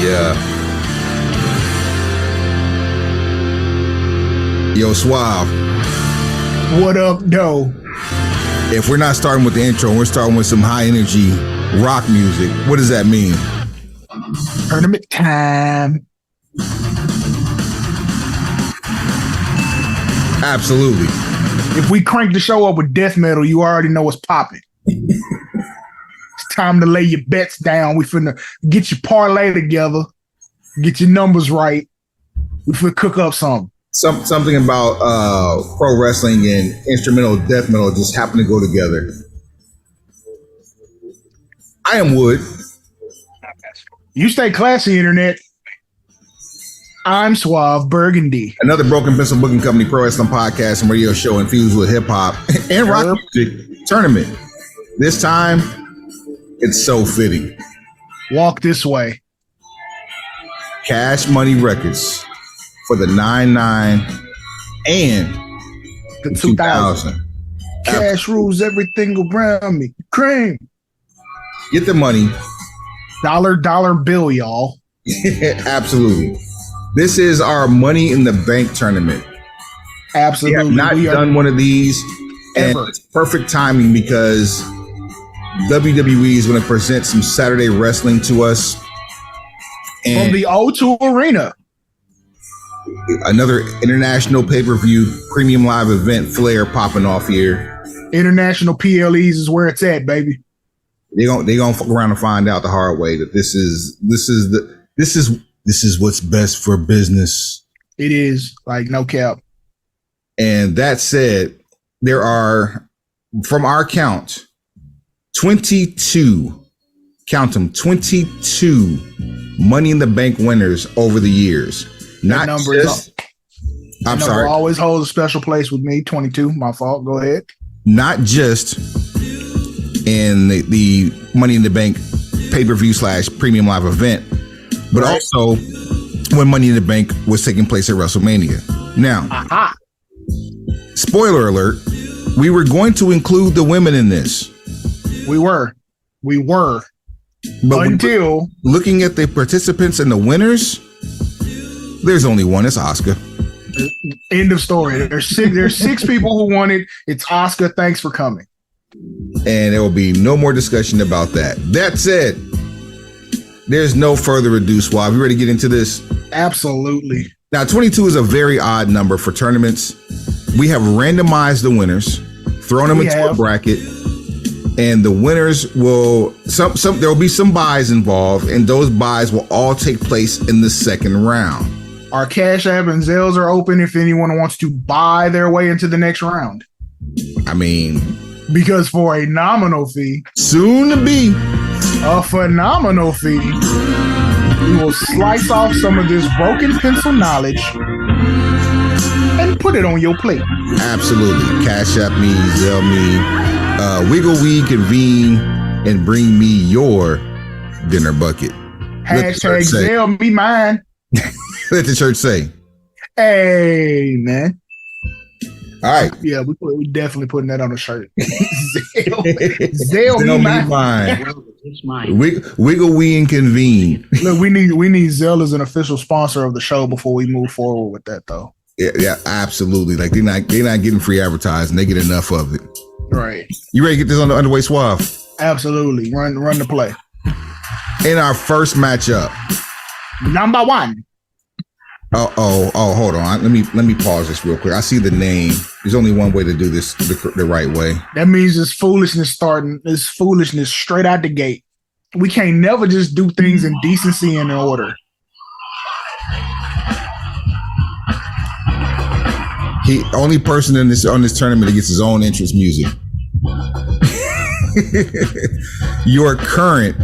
Yeah. Yo, Suave. What up, though? If we're not starting with the intro, we're starting with some high energy rock music. What does that mean? Tournament time. Absolutely. If we crank the show up with death metal, you already know what's popping. It's time to lay your bets down. We finna get your parlay together, get your numbers right. We finna cook up something. Something about pro wrestling and instrumental death metal just happen to go together. I am Wood. You stay classy, internet. I'm Suave Burgundy. Another Broken Pencil Booking Company pro wrestling podcast and radio show infused with hip hop and rock music tournament. This time, it's so fitting. Walk this way. Cash Money Records for the 99 and the 2000. Cash rules everything around me. Cream. Get the money. Dollar bill, y'all. Absolutely. This is our Money in the Bank tournament. Absolutely. We have not done one of these ever. And it's perfect timing because WWE is going to present some Saturday wrestling to us. And from the O2 Arena. Another international pay-per-view premium live event flair popping off here. International PLEs is where it's at, baby. They gonna fuck around and find out the hard way that this is what's best for business. It is, like, no cap. And that said, there are, from our count, 22. Count them, 22 Money in the Bank winners over the years. Not number just, I'm sorry. Always holds a special place with me. 22, my fault. Go ahead. Not just in the Money in the Bank pay-per-view / premium live event, but also when Money in the Bank was taking place at WrestleMania. Now, spoiler alert, we were going to include the women in this. We were. But until looking at the participants and the winners, there's only one. It's Asuka. End of story. There's six people who won it. It's Asuka. Thanks for coming. And there will be no more discussion about that. That said, there's no further ado, Suave. You ready to get into this? Absolutely. Now, 22 is a very odd number for tournaments. We have randomized the winners, thrown them into a bracket, and the winners will there will be some buys involved, and those buys will all take place in the second round. Our Cash App and Zelles are open if anyone wants to buy their way into the next round. I mean, because for a nominal fee, soon to be a phenomenal fee, we will slice off some of this broken pencil knowledge and put it on your plate. Absolutely. Cash App me, Zelle me, wiggle we convene and bring me your dinner bucket. Hashtag Zelle me mine. Let the church say. Hey, man. All right. Yeah, we definitely putting that on a shirt. Zelle me mine. It's mine. Wiggle we and convene. Look, we need Zelle as an official sponsor of the show before we move forward with that, though. Yeah, absolutely. Like they're not getting free advertising. They get enough of it. Right. You ready to get this on the underway, Suave? Absolutely. Run the play. In our first matchup. Number one. Oh, hold on. Let me pause this real quick. I see the name. There's only one way to do this the right way. That means it's foolishness starting. It's foolishness straight out the gate. We can't never just do things in decency and in order. Only person on this tournament that gets his own entrance music. Your current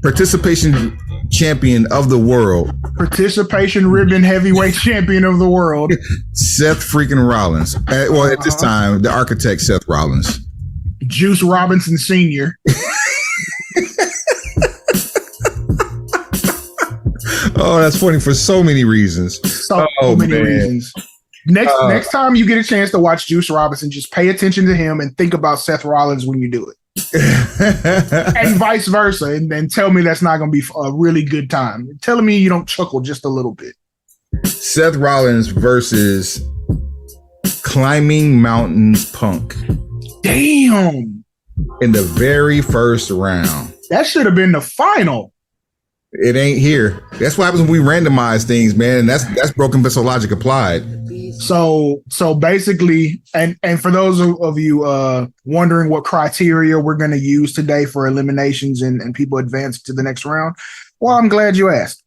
participation champion of the world. Participation ribbon heavyweight champion of the world. Seth freaking Rollins. Well, at this time, the architect Seth Rollins. Juice Robinson Sr. Oh, that's funny for so many reasons. So many reasons. Next time you get a chance to watch Juice Robinson, just pay attention to him and think about Seth Rollins when you do it. and vice versa, and tell me that's not going to be a really good time. Telling me you don't chuckle just a little bit. Seth Rollins versus Climbing Mountains Punk. Damn. In the very first round. That should have been the final. It ain't here. That's what happens when we randomize things, man. And that's broken vessel logic applied. So basically, and for those of you wondering what criteria we're going to use today for eliminations and people advance to the next round, well, I'm glad you asked.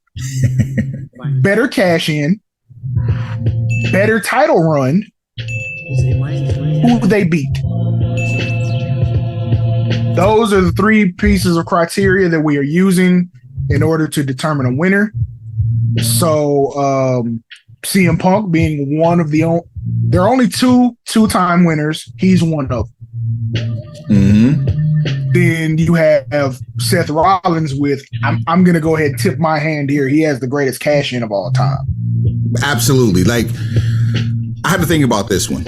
Better cash in, better title run, who they beat. Those are the three pieces of criteria that we are using in order to determine a winner. So CM Punk being one of there are only two-time winners. He's one of them. Mm-hmm. Then you have Seth Rollins with, I'm going to go ahead and tip my hand here. He has the greatest cash in of all time. Absolutely. Like, I had to think about this one.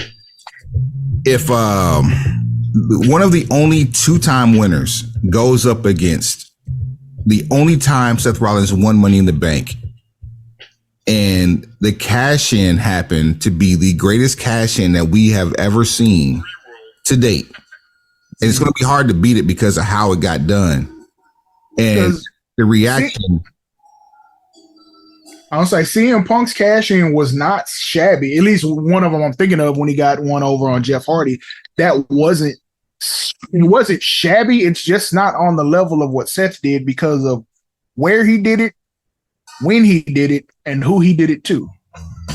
If one of the only two-time winners goes up against the only time Seth Rollins won Money in the Bank, and the cash in happened to be the greatest cash in that we have ever seen to date. And it's going to be hard to beat it because of how it got done. And the reaction. I'll say CM Punk's cash in was not shabby. At least one of them I'm thinking of when he got one over on Jeff Hardy. It wasn't shabby. It's just not on the level of what Seth did because of where he did it, when he did it, and who he did it to.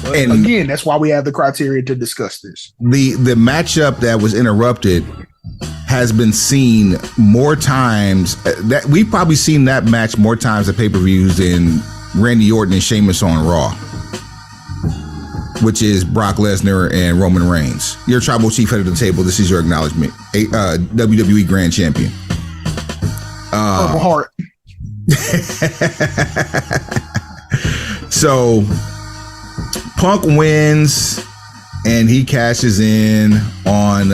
But and again, that's why we have the criteria to discuss this. The matchup that was interrupted has been seen more times. That we've probably seen that match more times at pay-per-views than Randy Orton and Sheamus on Raw, which is Brock Lesnar and Roman Reigns. Your tribal chief head of the table. This is your acknowledgement. WWE Grand Champion. Purple Heart. So Punk wins and he cashes in on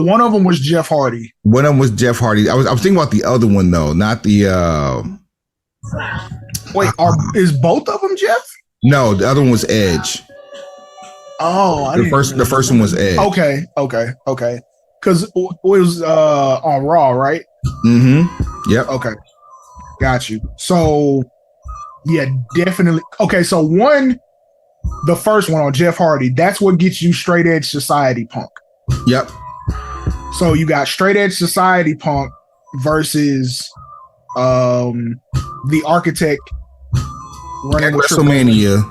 one of them was Jeff Hardy. One of them was Jeff Hardy. I was thinking about the other one though, not the Wait, is both of them Jeff? No, the other one was Edge. Oh, the first one was Edge. Okay. Because it was on Raw, right? Mm-hmm. Yep. Okay. Got you. So, yeah, definitely. Okay, so the first one on Jeff Hardy, that's what gets you Straight Edge Society Punk. Yep. So you got Straight Edge Society Punk versus the Architect running with WrestleMania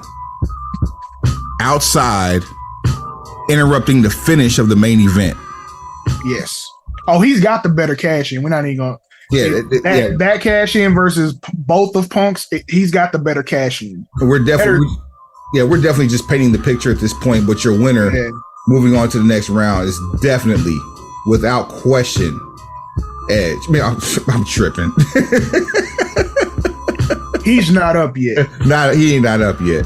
outside, interrupting the finish of the main event. Yes. Oh, he's got the better cash in. We're not even going to. Yeah, that cash in versus both of Punk's, he's got the better cash in. We're definitely just painting the picture at this point. But your winner, moving on to the next round, is definitely, without question, Edge. Man, I'm tripping. He's not up yet. He ain't not up yet.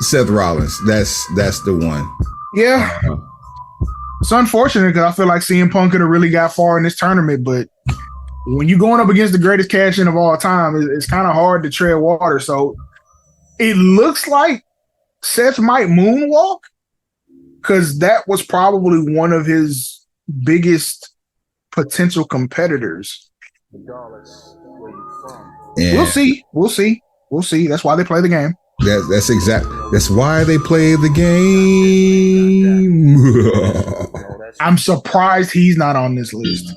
Seth Rollins, that's the one. Yeah. It's unfortunate because I feel like CM Punk could have really got far in this tournament, but when you're going up against the greatest cash in of all time, it's kind of hard to tread water. So it looks like Seth might moonwalk because that was probably one of his biggest potential competitors. Yeah. We'll see. That's why they play the game. That's why they play the game. I'm surprised he's not on this list.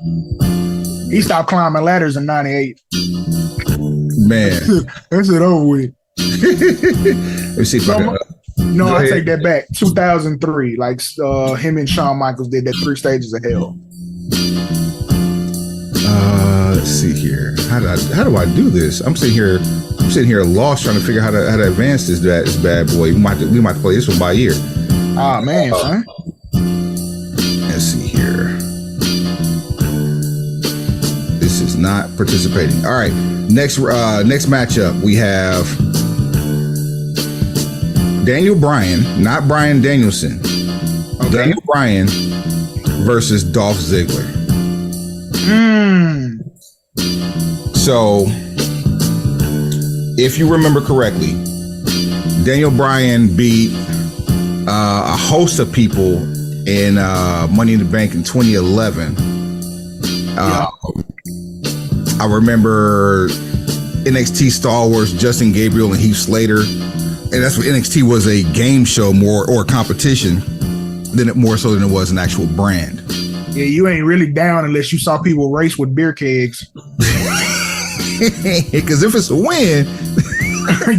He stopped climbing ladders in 98. Man. That's it over with. Let me see if I take that back. 2003. Like him and Shawn Michaels did that 3 Stages of Hell. Let's see here. How do I do this? I'm sitting here lost trying to figure out how to advance this bad boy. We might play this one by ear. Ah man, son. Let's see here. This is not participating. All right. Next matchup we have Daniel Bryan, not Bryan Danielson. Okay. Daniel Bryan versus Dolph Ziggler. So, if you remember correctly, Daniel Bryan beat a host of people in Money in the Bank in 2011. I remember NXT stalwarts Justin Gabriel and Heath Slater, and that's what NXT was, a game show more or competition more so than it was an actual brand. Yeah, you ain't really down unless you saw people race with beer kegs. Because if it's a win,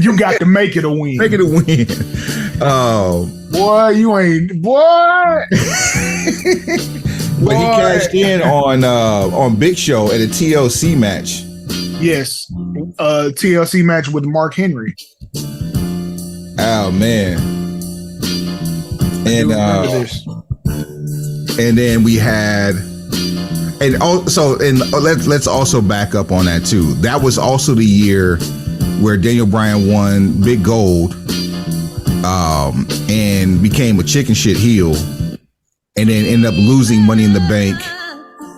you got to make it a win. Make it a win. Boy, you ain't boy. But he cashed in on Big Show at a TLC match. Yes, TLC match with Mark Henry. Oh man! And then we had, let's also back up on that too. That was also the year where Daniel Bryan won Big Gold, and became a chicken shit heel, and then ended up losing Money in the Bank.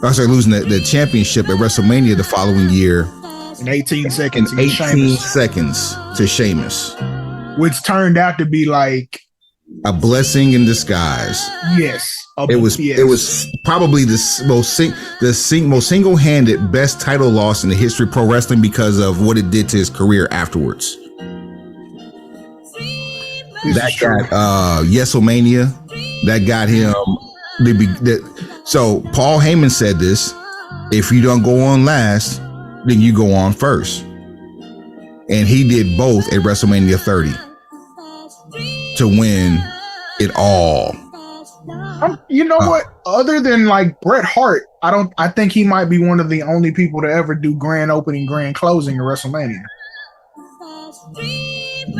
Losing the championship at WrestleMania the following year in 18 seconds. In 18 seconds to Sheamus, which turned out to be like a blessing in disguise. Yes, it was probably the most single-handed best title loss in the history of pro wrestling because of what it did to his career afterwards. That got Yeselmania. That got him. So Paul Heyman said this: if you don't go on last, then you go on first. And he did both at WrestleMania 30 to win it all. You know what? Other than like Bret Hart, I think he might be one of the only people to ever do grand opening, grand closing at WrestleMania.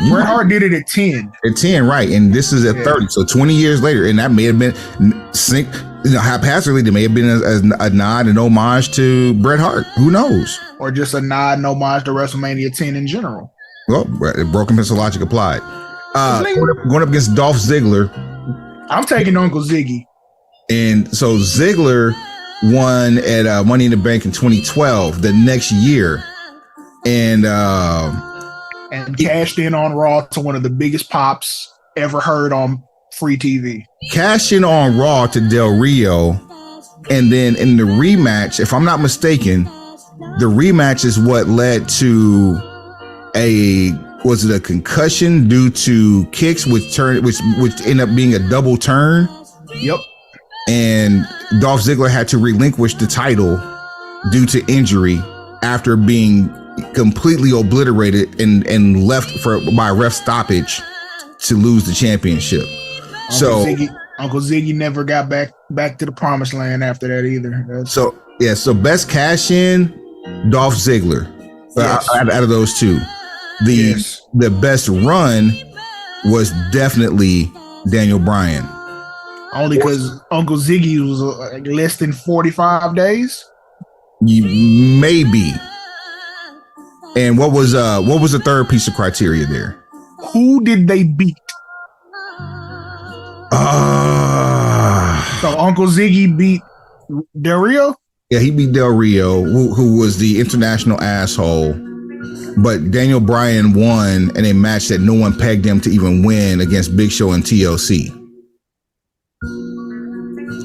Bret Hart did it at 10. At 10, right. And this is at 30. So 20 years later. And that may have been haphazardly, there may have been a nod and homage to Bret Hart. Who knows? Or just a nod and homage to WrestleMania 10 in general. Well, broken pencil logic applied. Going up against Dolph Ziggler. I'm taking Uncle Ziggy. And so Ziggler won at Money in the Bank in 2012, the next year. And cashed in on Raw to one of the biggest pops ever heard on free TV. Cashed in on Raw to Del Rio. And then in the rematch, if I'm not mistaken, the rematch is what led to was it a concussion due to kicks, which ended up being a double turn? Yep. And Dolph Ziggler had to relinquish the title due to injury after being completely obliterated and left by ref stoppage to lose the championship. Uncle Ziggy never got back to the promised land after that either. So best cash in, Dolph Ziggler. Yes. Out of those two. The best run was definitely Daniel Bryan. Only because Uncle Ziggy was less than 45 days? Maybe. And what was the third piece of criteria there? Who did they beat? So Uncle Ziggy beat Del Rio? Yeah, he beat Del Rio, who was the international asshole. But Daniel Bryan won in a match that no one pegged him to even win against Big Show and TLC.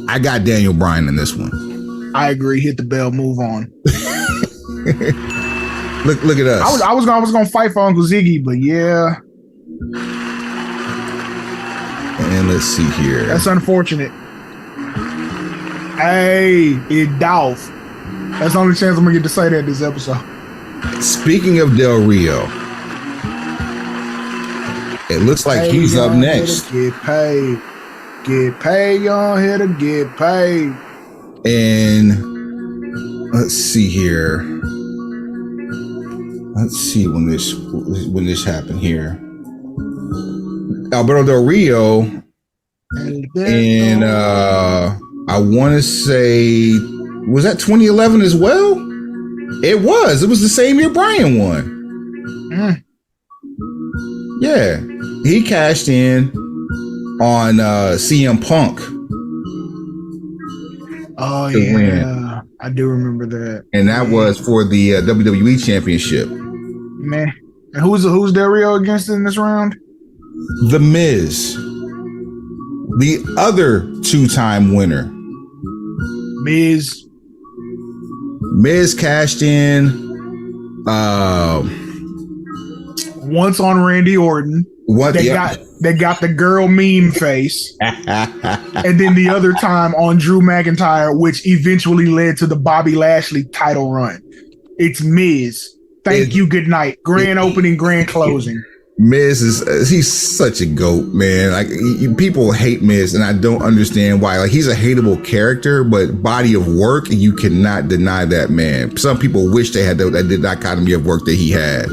I got Daniel Bryan in this one. I agree. Hit the bell. Move on. Look at us. I was gonna fight for Uncle Ziggy, but yeah. And let's see here. That's unfortunate. Hey, it's Dolph. That's the only chance I'm gonna get to say that this episode. Speaking of Del Rio, it looks like he's up next. Get paid. Get paid, y'all here to get paid. And let's see here. Let's see when this happened here. Alberto Del Rio, and I want to say, was that 2011 as well? It was the same year Bryan won. Yeah, he cashed in on CM Punk. Oh yeah, win. I do remember that. And that was for the WWE Championship. Man, and who's Del Rio against in this round? The Miz, the other 2-time winner. Miz cashed in once on Randy Orton. They got the girl meme face. And then the other time on Drew McIntyre, which eventually led to the Bobby Lashley title run. It's Miz. Thank you, good night. Grand opening, grand closing. Miz he's such a goat, man. Like people hate Miz, and I don't understand why. Like he's a hateable character, but body of work, you cannot deny that man. Some people wish they had that dichotomy of work that he had.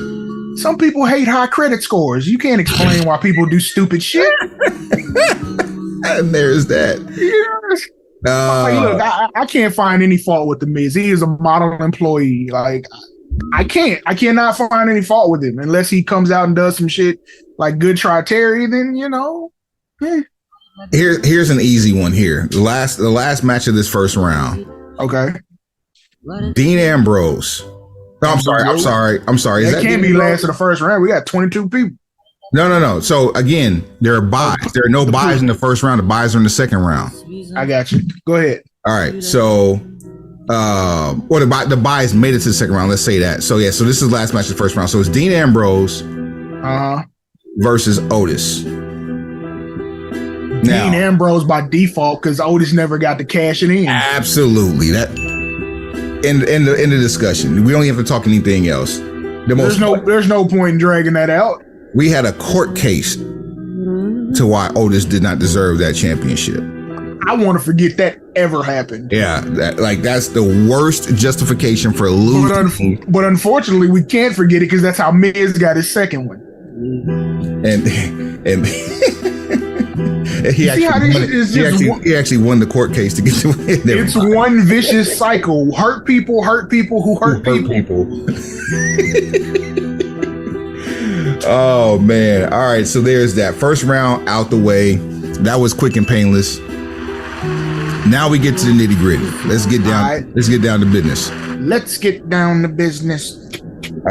Some people hate high credit scores. You can't explain why people do stupid shit. And there's that. Yes. Look, I can't find any fault with the Miz. He is a model employee. Like I cannot find any fault with him unless he comes out and does some shit like Good Try Terry. Then Here's an easy one. Here, the last match of this first round. Okay. Dean Ambrose. No, I'm sorry. That can't be last of the first round. We got 22 people. No. So again, there are buys. There are no buys in the first round. The buys are in the second round. I got you. Go ahead. All right. So, the buys made it to the second round. Let's say that. So this is the last match of the first round. So it's Dean Ambrose versus Otis. Dean Ambrose by default because Otis never got to cash it in. Absolutely. That. In the discussion, we don't have to talk anything else. There's no point in dragging that out. We had a court case to why Otis did not deserve that championship. I want to forget that ever happened. Yeah, that's the worst justification for losing. But unfortunately, we can't forget it because that's how Miz got his second one. And he actually won the court case to get to win. It's one vicious cycle. Hurt people who hurt people. Oh man. All right, so there's that. First round out the way. That was quick and painless. Now we get to the nitty-gritty. Let's get down to business. Let's get down to business.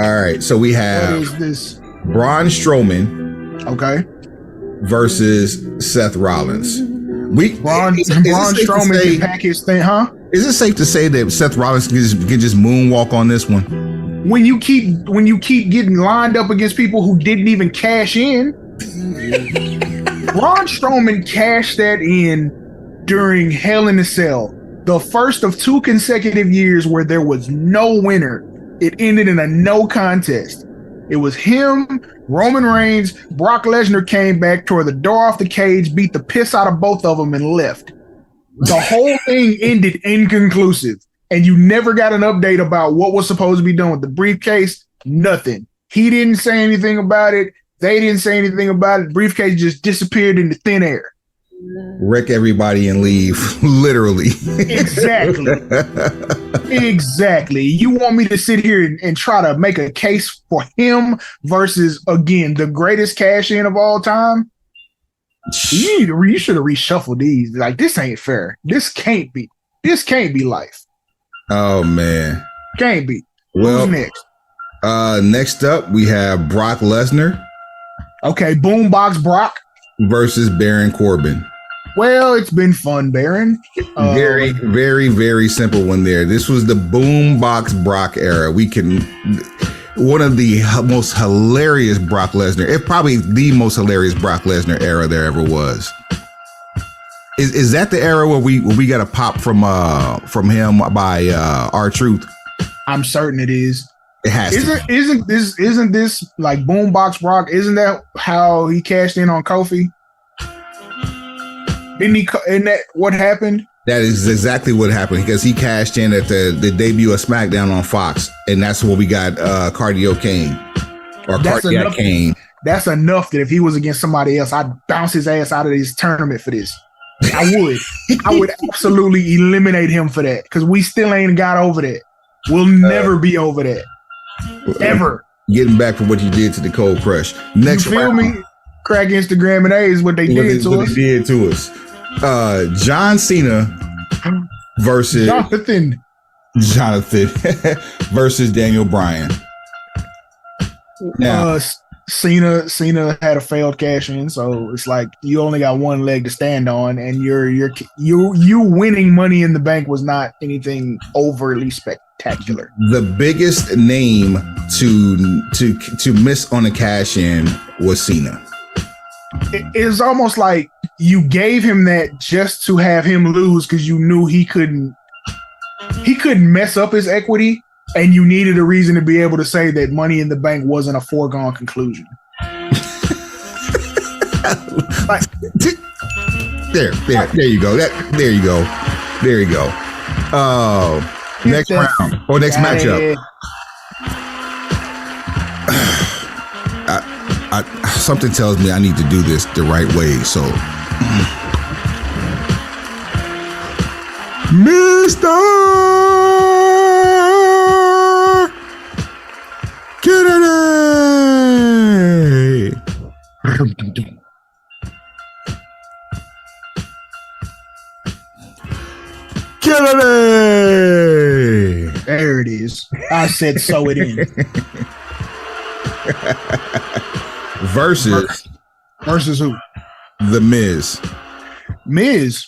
All right, so we have what is this? Braun Strowman. Okay. Versus Seth Rollins. Braun Strowman can pack his thing, huh? Is it safe to say that Seth Rollins can just moonwalk on this one? When you keep getting lined up against people who didn't even cash in, Braun Strowman cashed that in during Hell in a Cell, the first of 2 consecutive years where there was no winner. It ended in a no contest. It was him, Roman Reigns, Brock Lesnar came back, tore the door off the cage, beat the piss out of both of them, and left. The whole thing ended inconclusive, and you never got an update about what was supposed to be done with the briefcase. Nothing. He didn't say anything about it. They didn't say anything about it. Briefcase just disappeared into thin air. Wreck everybody and leave, literally. Exactly. You want me to sit here and try to make a case for him versus, again, the greatest cash in of all time? You should have reshuffled these. Like, this ain't fair. This can't be life. Oh man, can't be. Well, who's next? Next up we have Brock Lesnar. Okay, Boombox Brock versus Baron Corbin. Well, it's been fun, Baron. Very, very, very simple one there. This was the Boombox Brock era. One of the most hilarious Brock Lesnar, probably the most hilarious Brock Lesnar era there ever was. Is that the era where we got a pop from him by R-Truth? I'm certain it is. It has to. Isn't this like Boombox Brock? Isn't that how he cashed in on Kofi? Isn't that what happened? That is exactly what happened because he cashed in at the debut of SmackDown on Fox, and that's where we got Cardio Kane or Cardiac Kane. That's enough that if he was against somebody else, I'd bounce his ass out of this tournament for this. I would absolutely eliminate him for that because we still ain't got over that. We'll never be over that. Ever. Getting back for what you did to the Cold Crush. Next you feel round. me? Crack Instagram and A is what they did to us. They did to us. John Cena versus Jonathan versus Daniel Bryan. Now, Cena had a failed cash in, so it's like you only got one leg to stand on, and you winning Money in the Bank was not anything overly spectacular. The biggest name to miss on a cash in was Cena. It was almost like you gave him that just to have him lose because you knew he couldn't mess up his equity, and you needed a reason to be able to say that Money in the Bank wasn't a foregone conclusion. Like, there you go. There you go. Next round or next matchup. Something tells me I need to do this the right way. So, Mr. Kennedy there it is. I said so it in. Versus who? The Miz.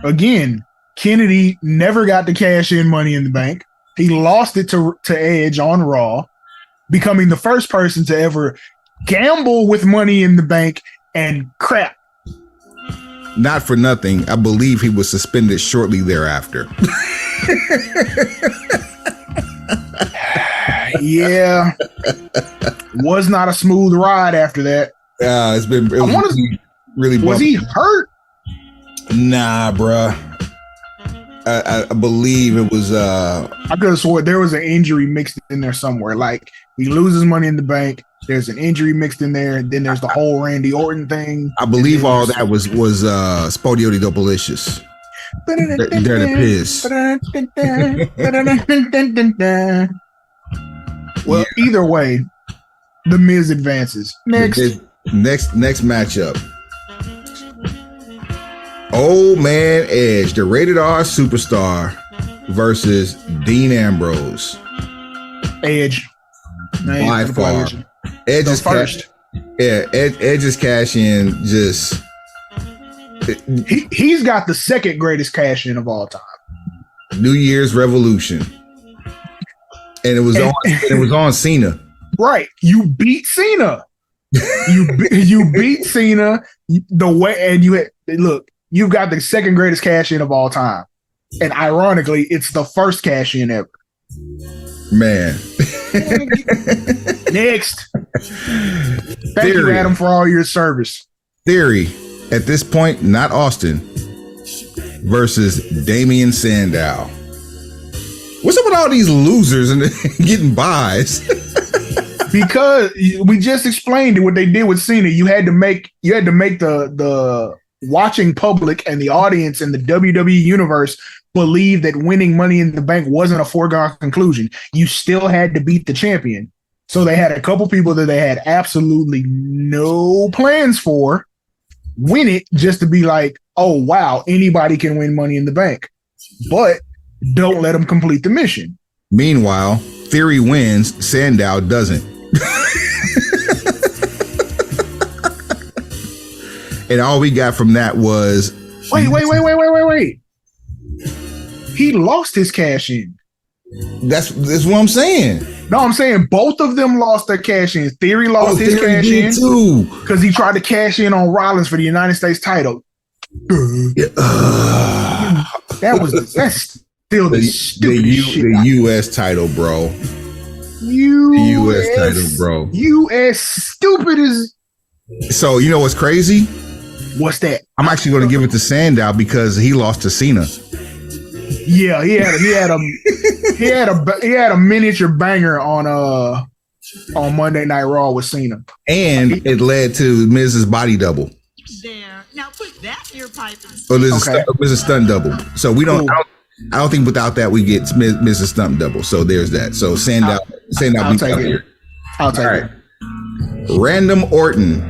Again, Kennedy never got to cash in Money in the Bank. He lost it to Edge on Raw, becoming the first person to ever gamble with Money in the Bank and crap. Not for nothing, I believe he was suspended shortly thereafter. Yeah. Was not a smooth ride after that. Really was he hurt? Nah, bruh. I believe it was I could have sworn there was an injury mixed in there somewhere. Like he loses Money in the Bank, there's an injury mixed in there, and then there's the whole Randy Orton thing. I believe all that was Spodioti Doublelicious. They're the piss. Well, either way, the Miz advances. Next matchup. Old Man Edge, the rated R superstar, versus Dean Ambrose. Edge. By far. Edge is first. Edge's cash in just. He's got the second greatest cash in of all time. New Year's Revolution. And it was on Cena. Right. You beat Cena. You beat Cena the way, and you've got the second greatest cash in of all time. And ironically, it's the first cash in ever. Man. Next. Thank you, Adam, for all your service. Theory. At this point, not Austin versus Damian Sandow. What's up with all these losers and getting buys? Because we just explained what they did with Cena. You had to make the watching public and the audience in the WWE universe believe that winning Money in the Bank wasn't a foregone conclusion. You still had to beat the champion. So they had a couple people that they had absolutely no plans for win it just to be like, oh, wow, anybody can win Money in the Bank. But don't let them complete the mission. Meanwhile, Theory wins, Sandow doesn't. And all we got from that was wait. He lost his cash in. That's what I'm saying. No, I'm saying both of them lost their cash in. Theory lost his cash in too because he tried to cash in on Rollins for the United States title. That's still the stupidest shit. The U.S. title, bro. U.S. title, bro. U.S. stupid as. So you know what's crazy? What's that? I'm actually going to give it to Sandow because he lost to Cena. Yeah, he had a miniature banger on Monday Night Raw with Cena, and it led to Miz's body double. There, now put that in your pipe. Oh, there's a stunt double. So we don't. I don't think without that we get Miz's stunt double. So there's that. So Sandow I'll take it. I'll take it. Random Orton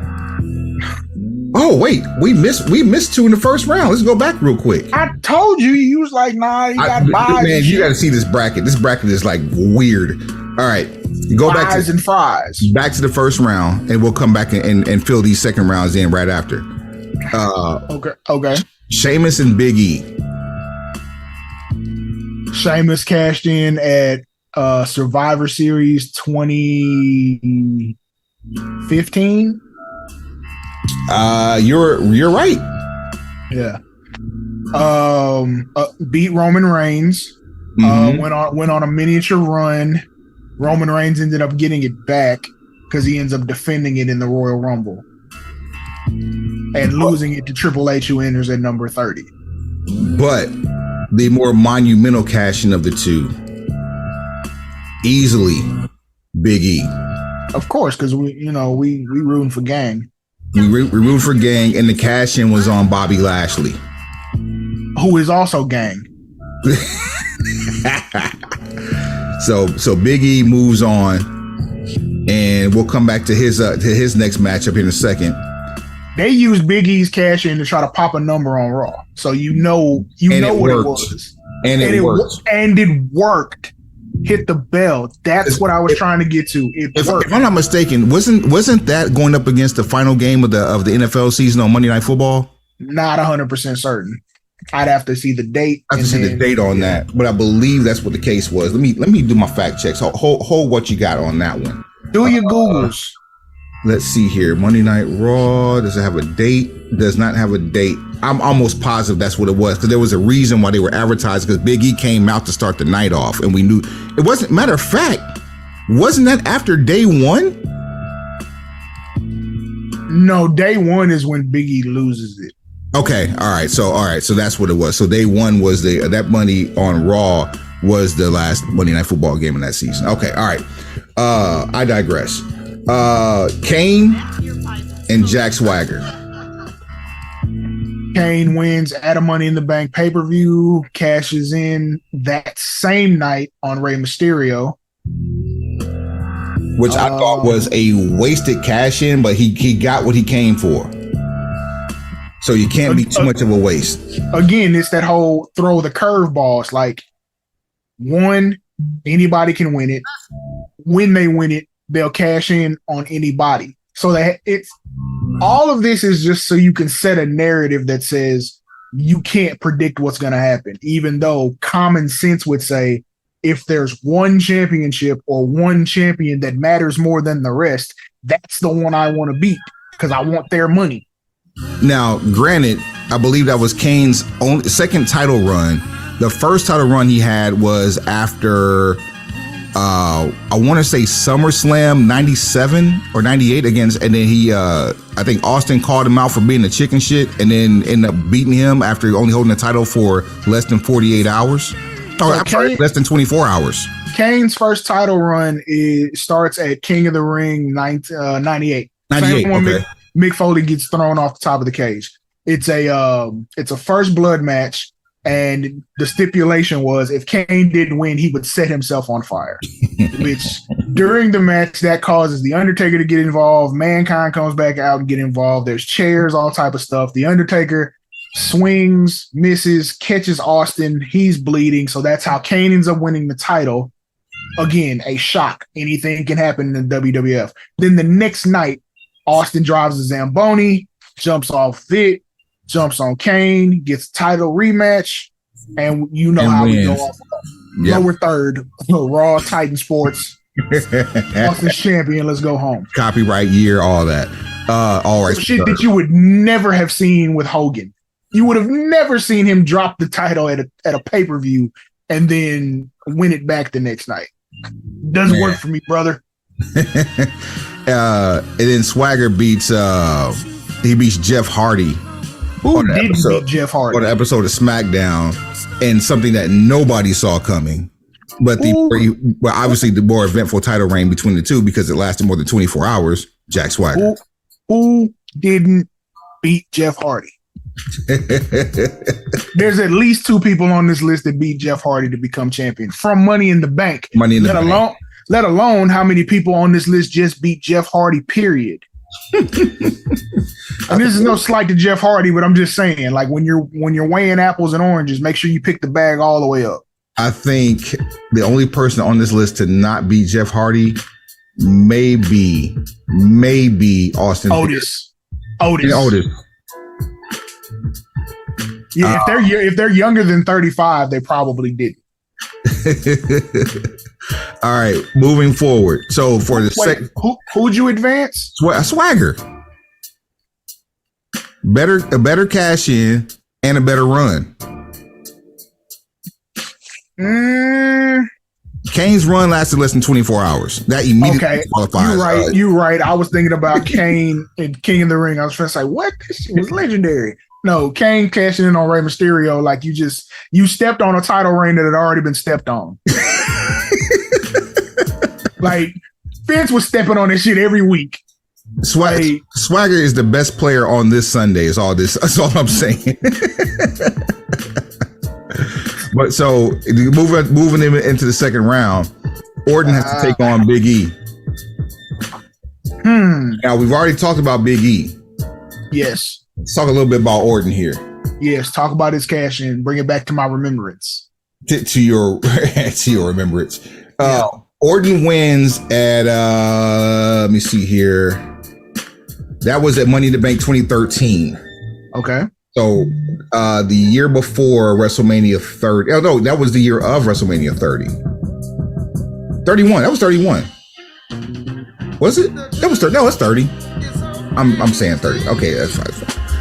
Oh wait, we missed two in the first round. Let's go back real quick. I told you, you was like, nah, you got buys. Man, you got to see this bracket. This bracket is like weird. All right, go back to and fries. Back to the first round, and we'll come back and fill these second rounds in right after. Okay. Sheamus and Big E. Sheamus cashed in at Survivor Series 2015. You're right. Yeah. Beat Roman Reigns. Went on a miniature run. Roman Reigns ended up getting it back because he ends up defending it in the Royal Rumble and losing it to Triple H, who enters at number 30. But the more monumental cash-in of the two, easily Big E. Of course, because we rooting for Gang. We rooted for Gang, and the cash-in was on Bobby Lashley, who is also Gang. So Big E moves on, and we'll come back to his next matchup in a second. They used Big E's cash in to try to pop a number on Raw, so you know what it was, and it worked, and it worked. Hit the bell. That's what I was trying to get to. If I'm not mistaken, wasn't that going up against the final game of the NFL season on Monday Night Football? Not 100% certain. I'd have to see the date. I have to see the date on that, but I believe that's what the case was. Let me do my fact checks. Hold what you got on that one. Do your Googles. Let's see here. Monday Night Raw. Does it have a date? Does not have a date. I'm almost positive that's what it was, because there was a reason why they were advertised, because Big E came out to start the night off, and we knew it wasn't. Matter of fact, wasn't that after day one? No, day one is when Big E loses it. Okay, all right. So that's what it was. So day one was that Monday on Raw was the last Monday Night Football game in that season. Okay, all right. I digress. Kane and Jack Swagger. Kane wins at a Money in the Bank pay-per-view, cashes in that same night on Rey Mysterio, which I thought was a wasted cash in, but he got what he came for. So you can't be too much of a waste. Again, it's that whole throw the curveball. It's like, one, anybody can win it. When they win it, they'll cash in on anybody. So that it's all of this is just so you can set a narrative that says you can't predict what's going to happen, even though common sense would say if there's one championship or one champion that matters more than the rest, that's the one I want to beat because I want their money. Now, granted, I believe that was Kane's second title run. The first title run he had was after, I want to say SummerSlam 97 or 98 against, and then I think Austin called him out for being a chicken shit, and then ended up beating him after only holding the title for less than 48 hours. Less than 24 hours. Kane's first title run starts at King of the Ring 98. 98, okay. Mick Foley gets thrown off the top of the cage. It's a first blood match, and the stipulation was if Kane didn't win, he would set himself on fire. Which during the match, that causes the Undertaker to get involved. Mankind comes back out and get involved. There's chairs, all type of stuff. The Undertaker swings, misses, catches Austin. He's bleeding, so that's how Kane ends up winning the title. Again, a shock. Anything can happen in the WWF. Then the next night, Austin drives a Zamboni, jumps off it, jumps on Kane, gets title rematch, and you know how we go off. Lower third, Raw, Titan Sports. Austin's champion, let's go home. Copyright year, all that. All right. Shit that you would never have seen with Hogan. You would have never seen him drop the title at a pay-per-view and then win it back the next night. Doesn't work for me, brother. And then Swagger beats Jeff Hardy. Who didn't beat Jeff Hardy? On an episode of SmackDown, and something that nobody saw coming. But obviously the more eventful title reign between the two, because it lasted more than 24 hours, Jack Swagger. Who didn't beat Jeff Hardy? There's at least two people on this list that beat Jeff Hardy to become champion from Money in the Bank. Let alone how many people on this list just beat Jeff Hardy, period. And this is no slight to Jeff Hardy, but I'm just saying, like when you're weighing apples and oranges, make sure you pick the bag all the way up. I think the only person on this list to not be Jeff Hardy may be Austin Otis. Yeah, Otis. Yeah, if they're younger than 35, they probably didn't. All right, moving forward. So for the second, who'd you advance? Swagger. A better cash in and a better run. Kane's run lasted less than 24 hours. That immediately qualifies. You're right. I was thinking about Kane and King of the Ring. I was trying to say, what? This shit was legendary. No, Kane cashing in on Rey Mysterio like you stepped on a title reign that had already been stepped on. Like Vince was stepping on this shit every week. Swagger is the best player on this Sunday. That's all I'm saying. But so moving him into the second round, Orton has to take on Big E. Now we've already talked about Big E. Yes. Let's talk a little bit about Orton here. Yes, talk about his cash in. Bring it back to my remembrance. To your remembrance. Orton wins at let me see here. That was at Money in the Bank 2013. Okay. So the year before WrestleMania 30. Oh no, that was the year of WrestleMania 30. 31. That was 31. Was it? That was 30. No, it's 30. I'm saying 30. Okay, that's fine.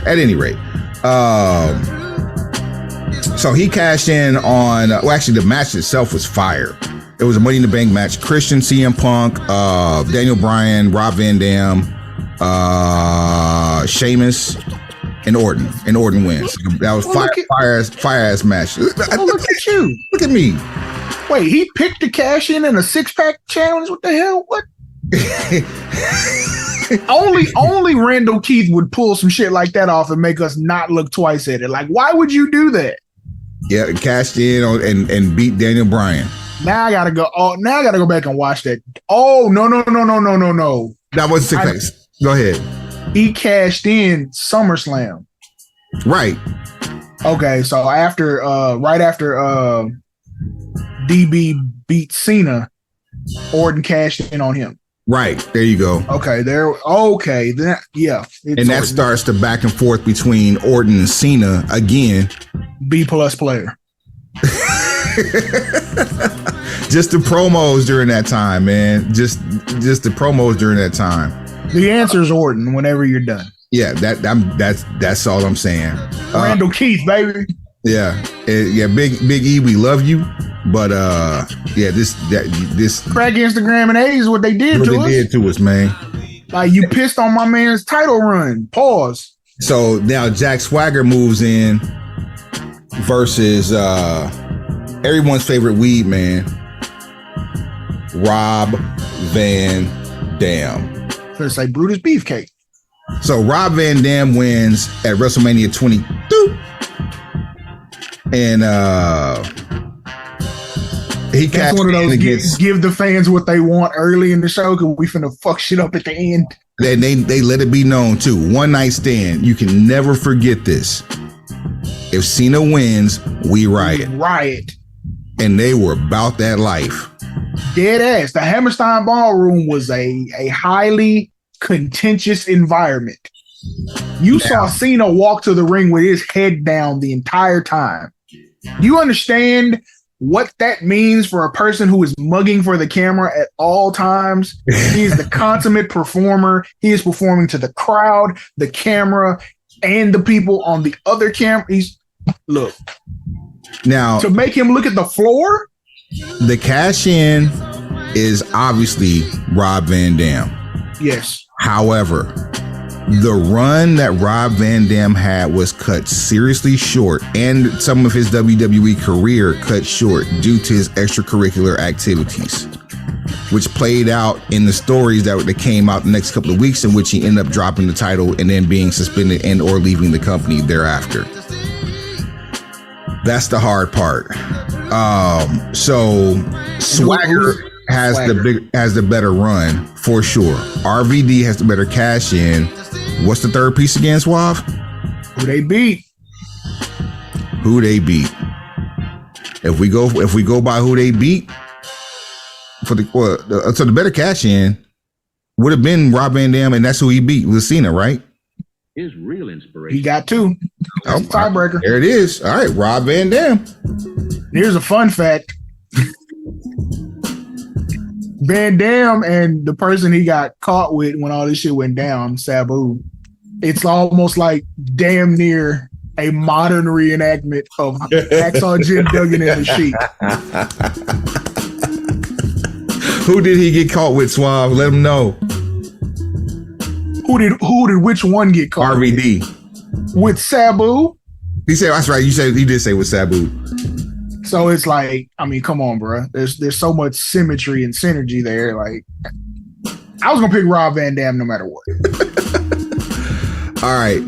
At any rate, so he cashed in on. Well, actually, the match itself was fire. It was a Money in the Bank match. Christian, CM Punk, Daniel Bryan, Rob Van Dam, Sheamus, and Orton. And Orton wins. That was fire ass match. Look at you. Look at me. Wait, he picked the cash in a 6-pack challenge. What the hell? What? only Randall Keith would pull some shit like that off and make us not look twice at it. Like, why would you do that? Yeah, cashed in on and beat Daniel Bryan. Now I gotta go. Oh, now I gotta go back and watch that. Oh no. That was 6 packs. Go ahead. He cashed in SummerSlam. Right. Okay, so right after DB beat Cena, Orton cashed in on him. Right. There you go. Okay, then yeah. And that starts the back and forth between Orton and Cena again. B+ player. Just the promos during that time, man. Just the promos during that time. The answer is Orton whenever you're done. Yeah, that's all I'm saying. Randall Keith, baby. Yeah. Big E, we love you. But this crack Instagram and 80s what they did to us, man. Like, you pissed on my man's title run. Pause. So now Jack Swagger moves in versus everyone's favorite weed man, Rob Van Dam. Let's say Brutus Beefcake. So Rob Van Dam wins at WrestleMania 22, and that's one of those give the fans what they want early in the show because we finna fuck shit up at the end. They let it be known too. One night stand. You can never forget this. If Cena wins, we riot. And they were about that life. Dead ass. The Hammerstein Ballroom was a highly contentious environment. You saw Cena walk to the ring with his head down the entire time. Do you understand what that means for a person who is mugging for the camera at all times? He is the consummate performer. He is performing to the crowd, the camera, and the people on the other camera. Look. Now, to make him look at the floor? The cash in is obviously Rob Van Dam. Yes. However, the run that Rob Van Dam had was cut seriously short, and some of his WWE career cut short due to his extracurricular activities, which played out in the stories that came out the next couple of weeks, in which he ended up dropping the title and then being suspended and or leaving the company thereafter. That's the hard part. So Swagger, has the better run for sure. RVD has the better cash in. What's the third piece again, Suave? Who they beat? Who they beat? If we go by who they beat for so the better cash in would have been Rob Van Dam, and that's who he beat. Was Cena, right? His real inspiration. He got two. That's the tiebreaker. There it is. All right, Rob Van Dam. Here's a fun fact. Van Dam and the person he got caught with when all this shit went down, Sabu, it's almost like damn near a modern reenactment of Hacksaw Jim Duggan and the Sheik. Who did he get caught with, Suave? Let him know. Who did which one get caught? RVD. With Sabu? He said, that's right. He did say with Sabu. So it's like, I mean, come on, bro. There's so much symmetry and synergy there. Like, I was gonna pick Rob Van Dam no matter what. All right,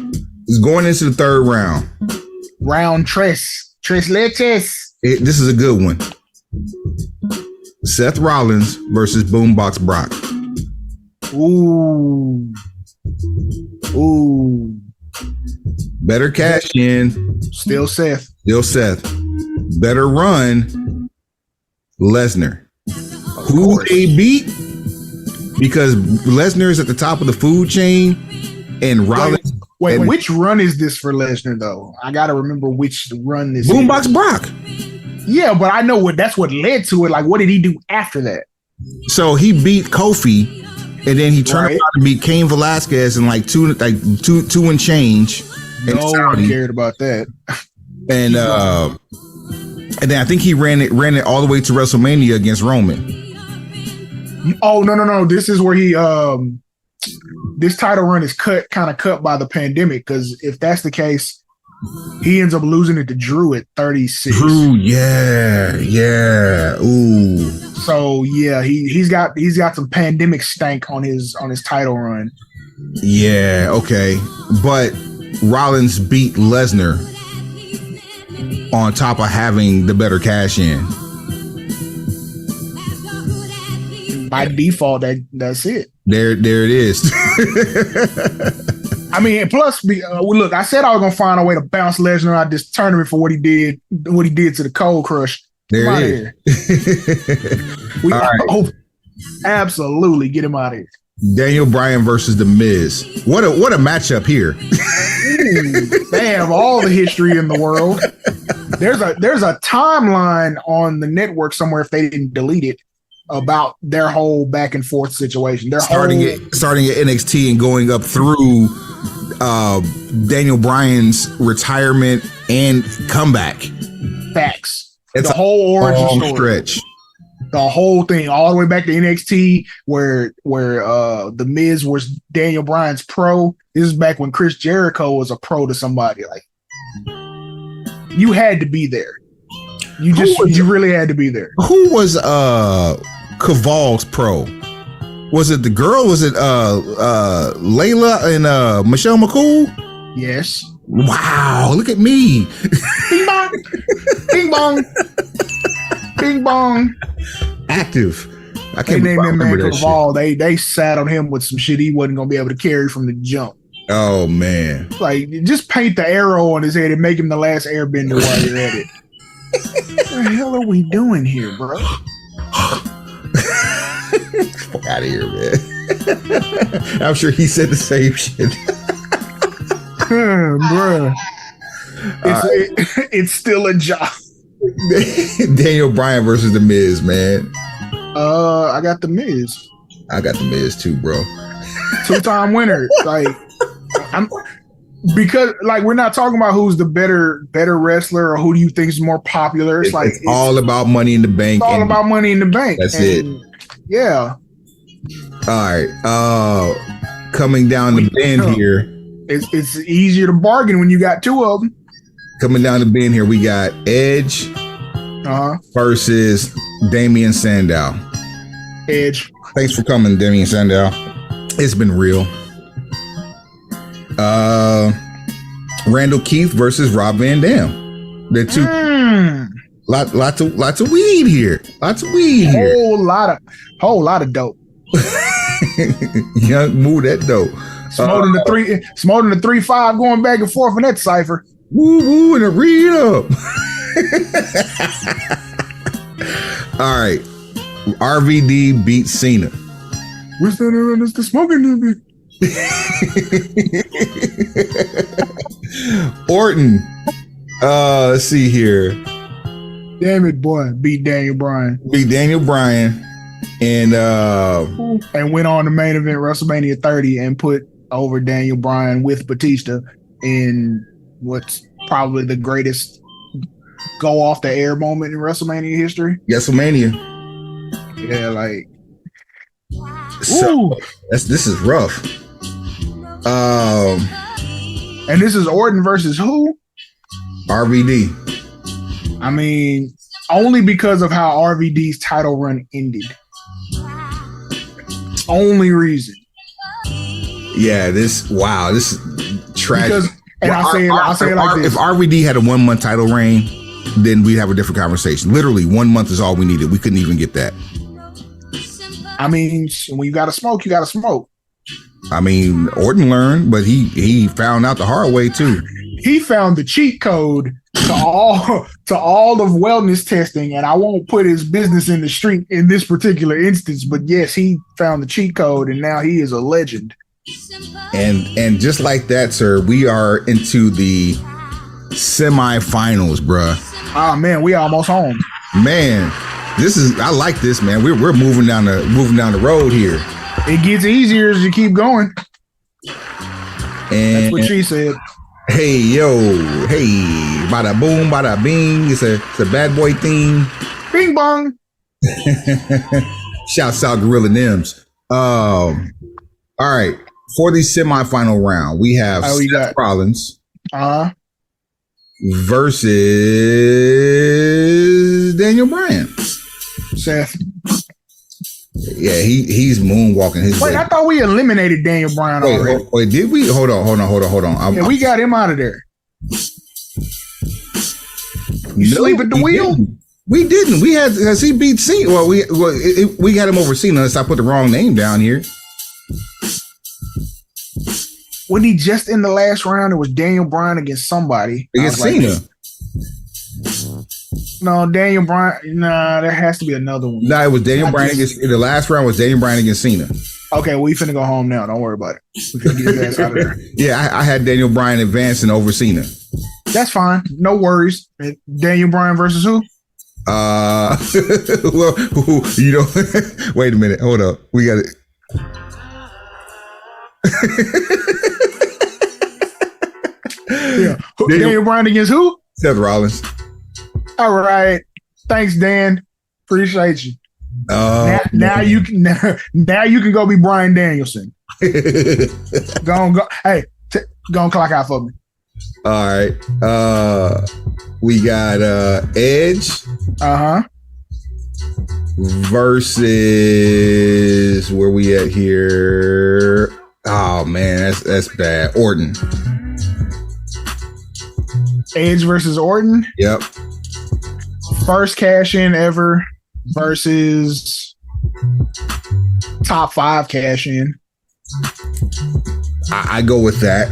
it's going into the third round. Round tres leches. This is a good one. Seth Rollins versus Boombox Brock. Ooh. Better cash in. Still Seth. Better run, Lesnar. Who they beat? Because Lesnar is at the top of the food chain, and Rollins. Wait, which run is this for Lesnar though? I gotta remember which run this. Boombox Brock. Yeah, but I know that's what led to it. Like, what did he do after that? So he beat Kofi, and then he turned around and beat Cain Velasquez in like two and change. No one cared about that. And then I think he ran it all the way to WrestleMania against Roman. Oh no! This is where he this title run is cut by the pandemic, because if that's the case, he ends up losing it to Drew at 36. Drew, yeah. Ooh. So yeah, he's got some pandemic stank on his title run. Yeah, okay. But Rollins beat Lesnar on top of having the better cash in. By default, that's it. There it is. I mean, plus, look, I said I was gonna find a way to bounce Lesnar out this tournament for what he did to the Cold Crush. There it is. Right. Absolutely, get him out of here. Daniel Bryan versus The Miz. What a matchup here. They have all the history in the world. There's a timeline on the network somewhere, if they didn't delete it, about their whole back and forth situation. They're starting at NXT and going up through Daniel Bryan's retirement and comeback. Facts. It's the whole origin story. Stretch. The whole thing, all the way back to NXT, where the Miz was Daniel Bryan's pro. This is back when Chris Jericho was a pro to somebody. Like, you had to be there. You really had to be there. Who was Caval's pro? Was it the girl? Was it Layla and Michelle McCool? Yes. Wow, look at me. Bing bong. Bing bong. Bing bong. Active. I can't name him man Caval. They sat on him with some shit he wasn't gonna be able to carry from the jump. Oh man. Like, just paint the arrow on his head and make him the last airbender while you're at it. What the hell are we doing here, bro? Fuck out of here, man. I'm sure he said the same shit. Bro. It's still a job. Daniel Bryan versus The Miz, man. I got The Miz. I got The Miz too, bro. 2-time winner. Because we're not talking about who's the better wrestler or who do you think is more popular. It's all about Money in the Bank. It's all about Money in the Bank. That's it. Yeah. All right. Coming down the bend here. It's easier to bargain when you got two of them. Coming down the bend here, we got Edge versus Damian Sandow. Edge. Thanks for coming, Damian Sandow. It's been real. Randall Keith versus Rob Van Dam. They're two. Lots of weed here. Lots of weed here. Whole lot of dope. Yeah, move that dope. Smoking the 3-5 going back and forth in that cipher. Woo woo and a read up. All right. RVD beats Cena. We're standing around us the smoking. Orton. Let's see here. Damn it, boy. Beat Daniel Bryan. And went on the main event WrestleMania 30 and put over Daniel Bryan with Batista in what's probably the greatest go off the air moment in WrestleMania history. WrestleMania. Yeah, like so this is rough. And this is Orton versus who? RVD. I mean, only because of how RVD's title run ended. Only reason. Yeah, this is tragic. I'll say it like this. If RVD had a 1 month title reign, then we'd have a different conversation. Literally, 1 month is all we needed. We couldn't even get that. I mean, when you gotta smoke, you gotta smoke. I mean, Orton learned, but he found out the hard way too. He found the cheat code to all of wellness testing, and I won't put his business in the street in this particular instance, but yes, he found the cheat code, and now he is a legend. And just like that, sir, we are into the semifinals, bruh. Ah man, we almost home. Man, I like this, man. We're moving down the road here. It gets easier as you keep going. And that's what she said. Hey, bada boom, bada bing. It's a bad boy theme. Bing bong. Shouts out Gorilla Nims. All right. For the semifinal round, we have Seth Rollins versus Daniel Bryan. Seth. Yeah, he's moonwalking his way. I thought we eliminated Daniel Bryan already. Wait, did we? Hold on. We got him out of there. You sleep at the wheel? We didn't. We had he beat Cena. Well, we had him over Cena unless I put the wrong name down here. When he just in the last round, it was Daniel Bryan against somebody. Against Cena. No, Daniel Bryan. Nah, there has to be another one. No, it was Daniel Bryan against. The last round was Daniel Bryan against Cena. Okay, we finna go home now. Don't worry about it. We can get his ass out of there. Yeah, I had Daniel Bryan advancing over Cena. That's fine. No worries. Daniel Bryan versus who? Well, you know. Wait a minute. Hold up. We got it. Yeah. Daniel Bryan against who? Seth Rollins. All right. Thanks, Dan. Appreciate you. Now you can go be Bryan Danielson. Go. Hey, go and clock out for me. All right. We got Edge. Versus where we at here? Oh man, that's bad. Orton. Edge versus Orton. Yep. First cash in ever versus top 5 cash in. I go with that.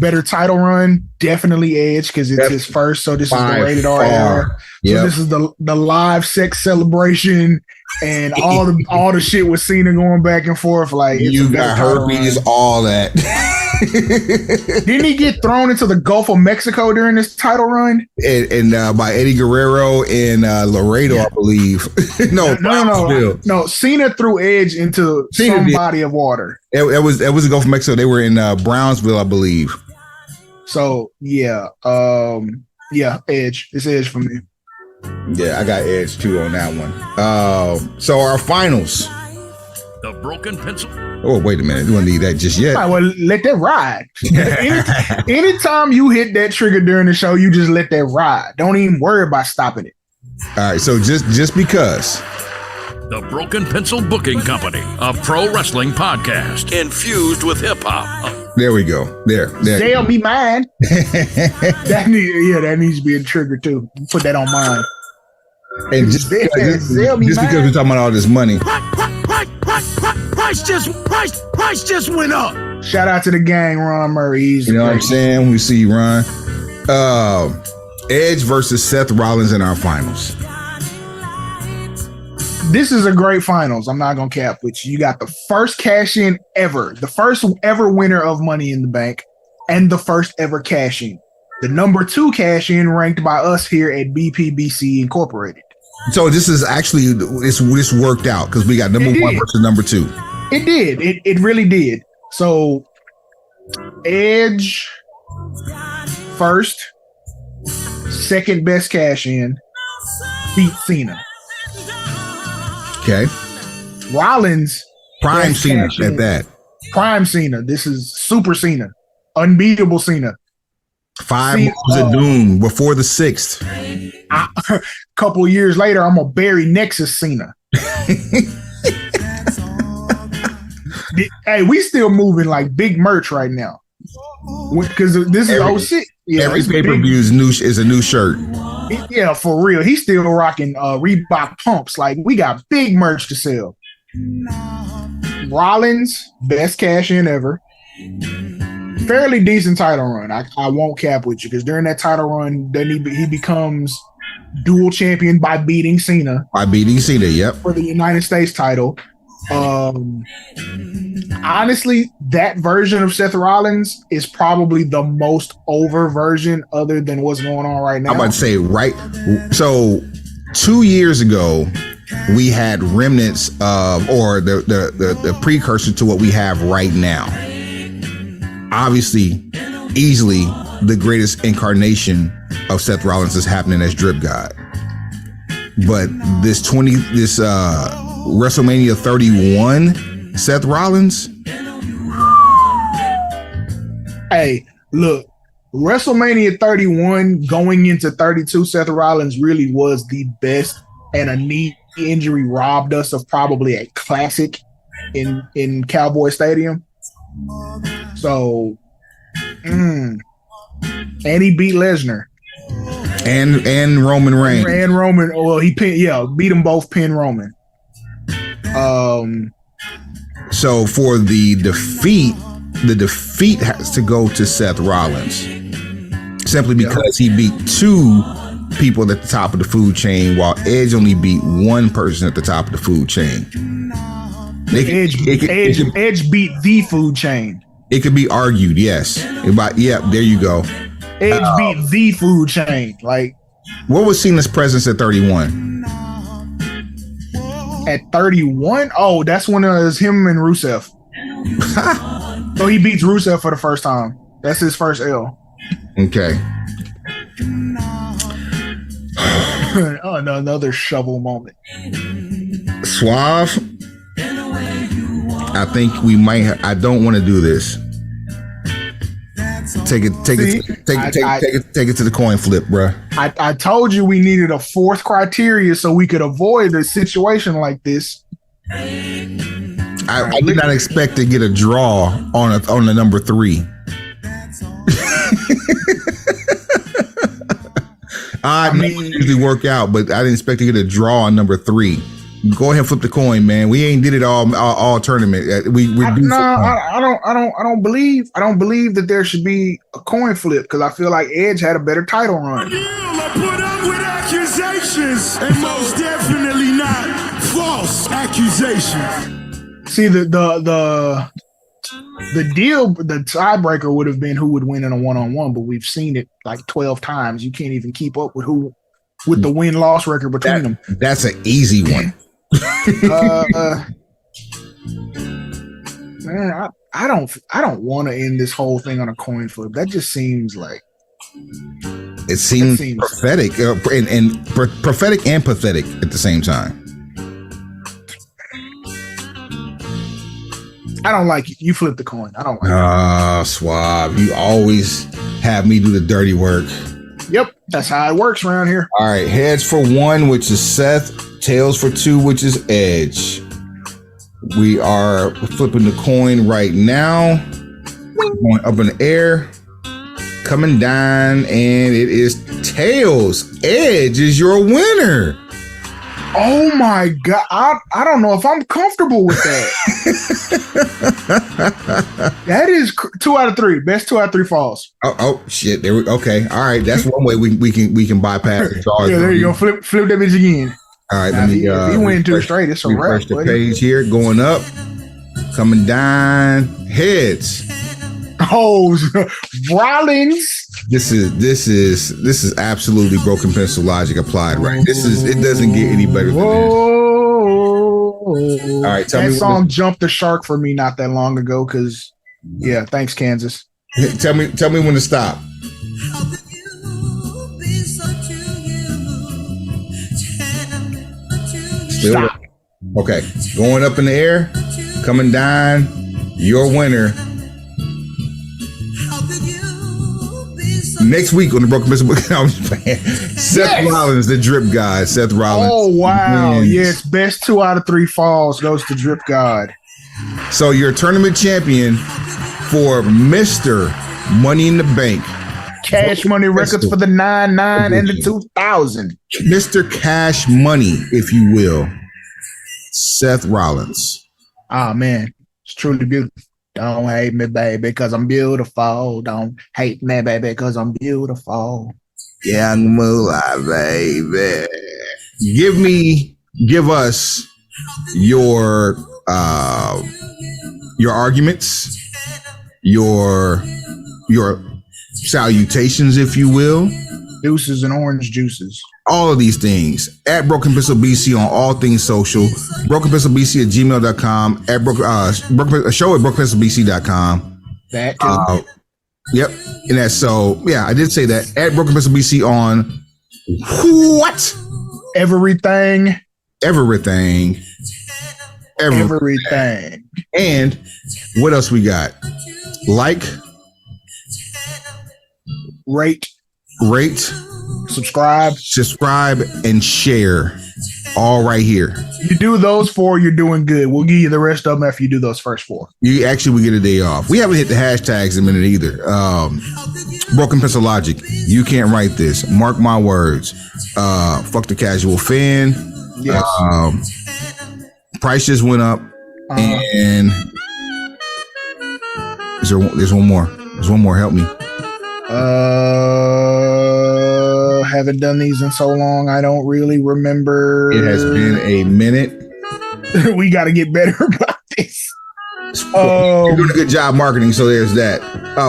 Better title run, definitely Edge because it's his first. So this is the rated R era. So this is the live sex celebration and all the shit with Cena going back and forth. Like you got herpes, all that. Didn't he get thrown into the Gulf of Mexico during this title run? And by Eddie Guerrero and Laredo, I believe. No. Cena threw Edge into some body of water. It was the Gulf of Mexico. They were in Brownsville, I believe. So yeah, Edge. It's Edge for me. Yeah, I got Edge too on that one. So our finals. The broken pencil. Oh, wait a minute. You don't need that just yet. All right, well, let that ride. Anytime you hit that trigger during the show, you just let that ride. Don't even worry about stopping it. All right, so just because. The Broken Pencil Booking Company, a pro wrestling podcast infused with hip hop. There we go. There. They'll be mine. That needs to be a trigger too. Put that on mine. And just because we're talking about all this money. Price just went up. Shout out to the gang, Ron Murray. You know what I'm saying? We see Ron. Edge versus Seth Rollins in our finals. This is a great finals. I'm not gonna cap with you. You got the first cash in ever, the first ever winner of Money in the Bank, and the first ever cash in. The number 2 cash in ranked by us here at BPBC Incorporated. So this is actually this worked out because we got number 1 versus number 2. It did. It really did. So Edge first, second best cash in, beat Cena. Okay. Rollins prime Cena at that. Prime Cena. This is Super Cena. Unbeatable Cena. 5 moves of doom before the 6th. A couple years later, I'm gonna bury Nexus Cena. Hey, we still moving like big merch right now because this is 06. Yeah, every pay-per-view is a new shirt. Yeah, for real. He's still rocking Reebok pumps. Like, we got big merch to sell. Rollins, best cash in ever. Fairly decent title run. I won't cap with you because during that title run, then he becomes dual champion by beating Cena. Yep. For the United States title. Honestly, that version of Seth Rollins is probably the most over version other than what's going on right now. I'm about to say, right? So 2 years ago, we had remnants of, or the precursor to what we have right now. Obviously, easily the greatest incarnation of Seth Rollins is happening as Drip God. But this WrestleMania 31 Seth Rollins. Hey, look, WrestleMania 31 going into 32, Seth Rollins really was the best, and a knee injury robbed us of probably a classic in Cowboy Stadium. So, and he beat Lesnar. And Roman Reigns. And Roman, well, he beat them both, pin Roman. So for the defeat has to go to Seth Rollins, simply because he beat 2 people at the top of the food chain, while Edge only beat 1 person at the top of the food chain. Edge beat the food chain. It could be argued, yes. There you go. Edge beat the food chain. Like, what was Cena's presence at 31? At 31? Oh, that's when it was him and Rusev. So he beats Rusev for the first time. That's his first L. Okay. Oh, no, another shovel moment. Suave. I think we might. I don't want to do this. Take it to the coin flip, bruh. I told you we needed a 4th criteria so we could avoid a situation like this. I did not expect to get a draw on the number 3. I usually work out, but I didn't expect to get a draw on number 3. Go ahead and flip the coin, man. We ain't did it all tournament. I don't believe that there should be a coin flip because I feel like Edge had a better title run. I put up with accusations, and most definitely not false accusations. See, the deal, the tiebreaker would have been who would win in a 1-on-1, but we've seen it like 12 times. You can't even keep up with the win-loss record between them. That's an easy one. Man, I don't want to end this whole thing on a coin flip. That just seems like it seems prophetic, and prophetic and pathetic at the same time. I don't like it. You flip the coin. I don't like it. Suave. You always have me do the dirty work. Yep, that's how it works around here. All right, heads for 1, which is Seth. Tails for 2, which is Edge. We are flipping the coin right now. Going up in the air, coming down, and it is tails. Edge is your winner. Oh my God. I don't know if I'm comfortable with that. That is 2 out of 3. Best 2 out of 3 falls. Oh shit. There we okay. All right. That's one way we can bypass it. Yeah, there you go. Flip that bitch again. All right, Now, let me if he went 2 straight, it's a wrap. refresh the buddy. page here. Going up, coming down, heads. Oh, Rollins. This is absolutely broken pencil logic applied, right? It doesn't get any better than this. All right, tell that me song jumped the shark for me not that long ago because, yeah, thanks, Kansas. Tell me when to stop. Stop. Okay, going up in the air, coming down. Your winner. Next week on the Broken Pencil Book, I'm just playing. Seth Rollins, the drip god. Seth Rollins. Oh wow! wins. Yes, best 2 out of 3 falls goes to Drip God. So your tournament champion for Mr. Money in the Bank, Cash Money Records for the 99 and the 2000. Mr. Cash Money, if you will, Seth Rollins. Ah man, it's truly beautiful. Don't hate me, baby, because I'm beautiful. Don't hate me, baby, because I'm beautiful. Young Moolah, baby. Give us your arguments, your salutations, if you will. Deuces and orange juices. All of these things at Broken Pencil BC on all things social. Broken Pencil BC at gmail.com. At show at brokenpencilbc.com. That too. Yep. And that's so, yeah, I did say that. At Broken Pencil BC on what? Everything. Everything. And what else we got? Like, Rate, subscribe, and share. All right here. You do those 4, you're doing good. We'll give you the rest of them after you do those first 4. You actually will get a day off. We haven't hit the hashtags in a minute either. Broken Pencil Logic. You can't write this. Mark my words. Fuck the casual fan. Yes. Price just went up. And there's one more. There's one more. Help me. Haven't done these in so long. I don't really remember. It has been a minute. We got to get better about this. You're doing a good job marketing, so there's that.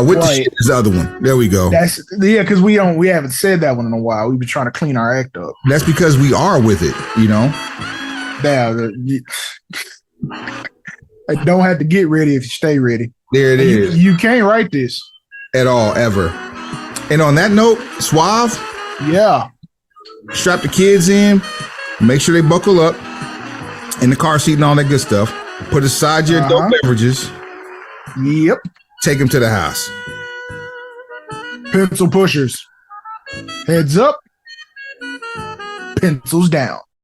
What the shit is the other one? There we go. Because we haven't said that one in a while. We've been trying to clean our act up. That's because we are with it, you know. I don't have to get ready if you stay ready. There it is. You can't write this at all, ever. And on that note, Suave. Yeah. Strap the kids in. Make sure they buckle up in the car seat and all that good stuff. Put aside your adult beverages. Yep. Take them to the house. Pencil pushers. Heads up. Pencils down.